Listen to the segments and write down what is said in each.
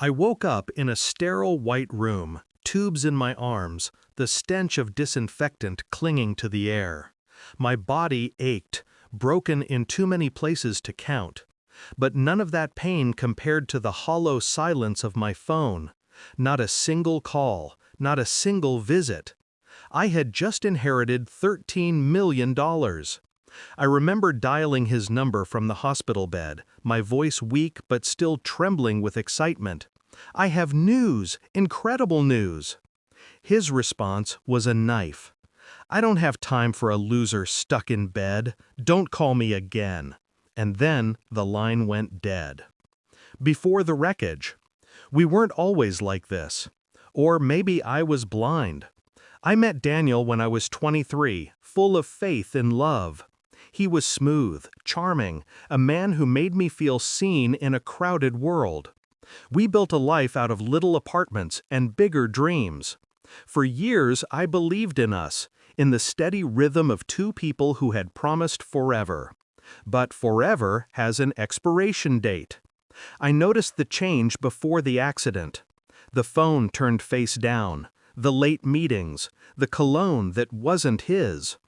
I woke up in a sterile white room, tubes in my arms, the stench of disinfectant clinging to the air. My body ached, broken in too many places to count. But none of that pain compared to the hollow silence of my phone. Not a single call, not a single visit. I had just inherited $13 million. I remember dialing his number from the hospital bed, my voice weak but still trembling with excitement. "I have news, incredible news." His response was a knife. "I don't have time for a loser stuck in bed. Don't call me again." And then the line went dead. Before the wreckage. We weren't always like this. Or maybe I was blind. I met Daniel when I was 23, full of faith and love. He was smooth, charming, a man who made me feel seen in a crowded world. We built a life out of little apartments and bigger dreams. For years I believed in us, in the steady rhythm of two people who had promised forever. But forever has an expiration date. I noticed the change before the accident. The phone turned face down, the late meetings, the cologne that wasn't his.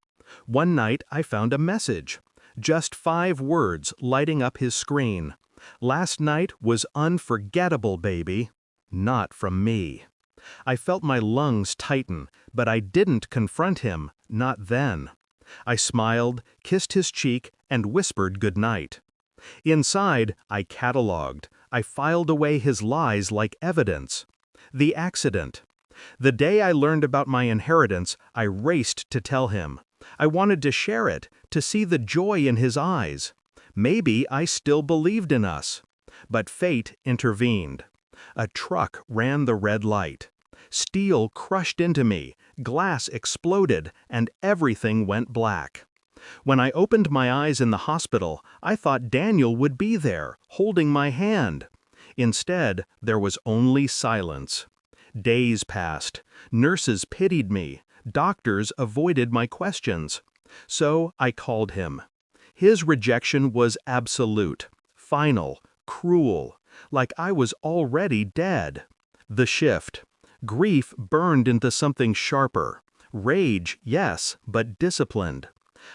One night I found a message, just 5 words lighting up his screen. "Last night was unforgettable, baby." Not from me. I felt my lungs tighten, but I didn't confront him, not then. I smiled, kissed his cheek, and whispered goodnight. Inside, I catalogued. I filed away his lies like evidence. The accident. The day I learned about my inheritance, I raced to tell him. I wanted to share it, to see the joy in his eyes. Maybe I still believed in us. But fate intervened. A truck ran the red light. Steel crushed into me, glass exploded, and everything went black. When I opened my eyes in the hospital, I thought Daniel would be there, holding my hand. Instead, there was only silence. Days passed. Nurses pitied me. Doctors avoided my questions. So I called him. His rejection was absolute, final, cruel, like I was already dead. The shift. Grief burned into something sharper. Rage, yes, but disciplined.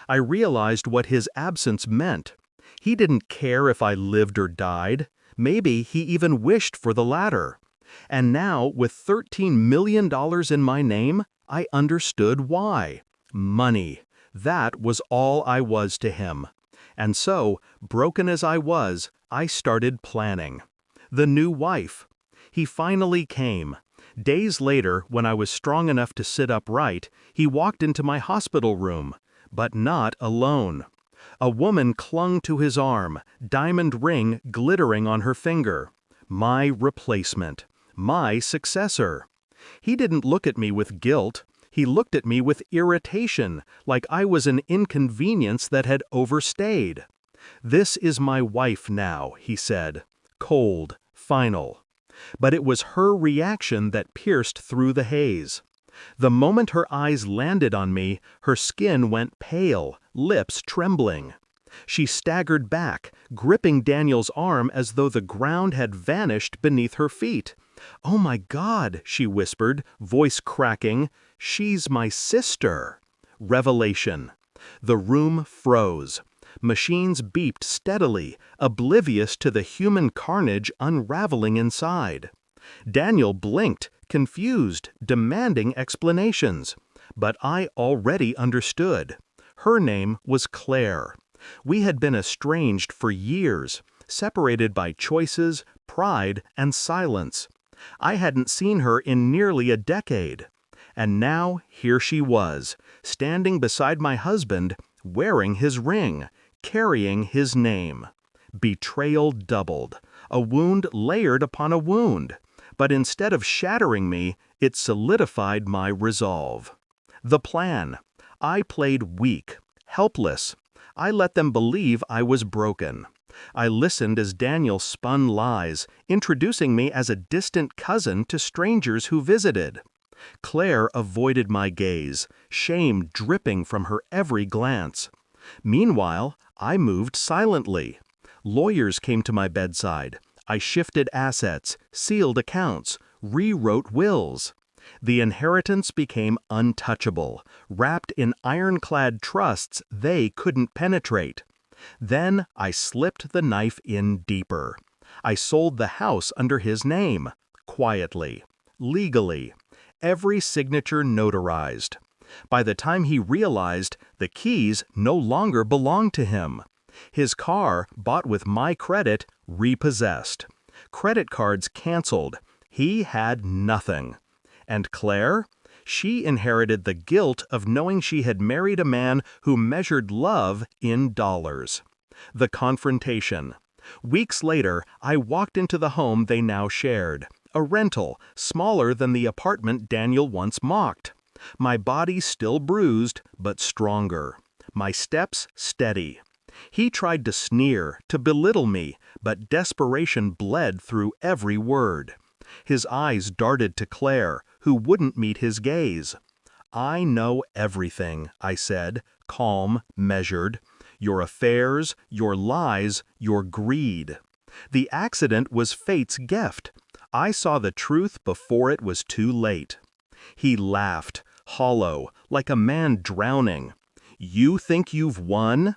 I realized what his absence meant. He didn't care if I lived or died. Maybe he even wished for the latter. And now, with $13 million in my name, I understood why. Money. That was all I was to him. And so, broken as I was, I started planning. The new wife. He finally came. Days later, when I was strong enough to sit upright, he walked into my hospital room. But not alone. A woman clung to his arm, diamond ring glittering on her finger. My replacement. My successor. He didn't look at me with guilt. He looked at me with irritation, like I was an inconvenience that had overstayed. "This is my wife now," he said. Cold, final. But it was her reaction that pierced through the haze. The moment her eyes landed on me, her skin went pale, lips trembling. She staggered back, gripping Daniel's arm as though the ground had vanished beneath her feet. "Oh my God," she whispered, voice cracking. "She's my sister." Revelation. The room froze. Machines beeped steadily, oblivious to the human carnage unraveling inside. Daniel blinked, confused, demanding explanations. But I already understood. Her name was Claire. We had been estranged for years, separated by choices, pride, and silence. I hadn't seen her in nearly a decade. And now here she was, standing beside my husband, wearing his ring, carrying his name. Betrayal doubled, a wound layered upon a wound. But instead of shattering me, it solidified my resolve. The plan. I played weak, helpless. I let them believe I was broken. I listened as Daniel spun lies, introducing me as a distant cousin to strangers who visited. Claire avoided my gaze, shame dripping from her every glance. Meanwhile, I moved silently. Lawyers came to my bedside. I shifted assets, sealed accounts, rewrote wills. The inheritance became untouchable, wrapped in ironclad trusts they couldn't penetrate. Then I slipped the knife in deeper. I sold the house under his name, quietly, legally, every signature notarized. By the time he realized, the keys no longer belonged to him. His car, bought with my credit, repossessed. Credit cards canceled. He had nothing. And Claire? She inherited the guilt of knowing she had married a man who measured love in dollars. The confrontation. Weeks later, I walked into the home they now shared, a rental, smaller than the apartment Daniel once mocked. My body still bruised, but stronger. My steps steady. He tried to sneer, to belittle me, but desperation bled through every word. His eyes darted to Claire, who wouldn't meet his gaze. "I know everything," I said, calm, measured. "Your affairs, your lies, your greed. The accident was fate's gift. I saw the truth before it was too late." He laughed, hollow, like a man drowning. "You think you've won?"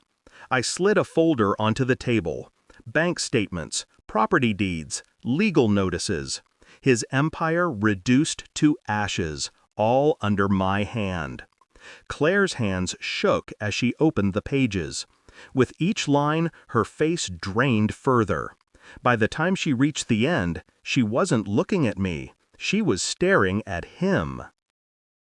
I slid a folder onto the table. Bank statements, property deeds, legal notices. His empire reduced to ashes, all under my hand. Claire's hands shook as she opened the pages. With each line, her face drained further. By the time she reached the end, she wasn't looking at me. She was staring at him.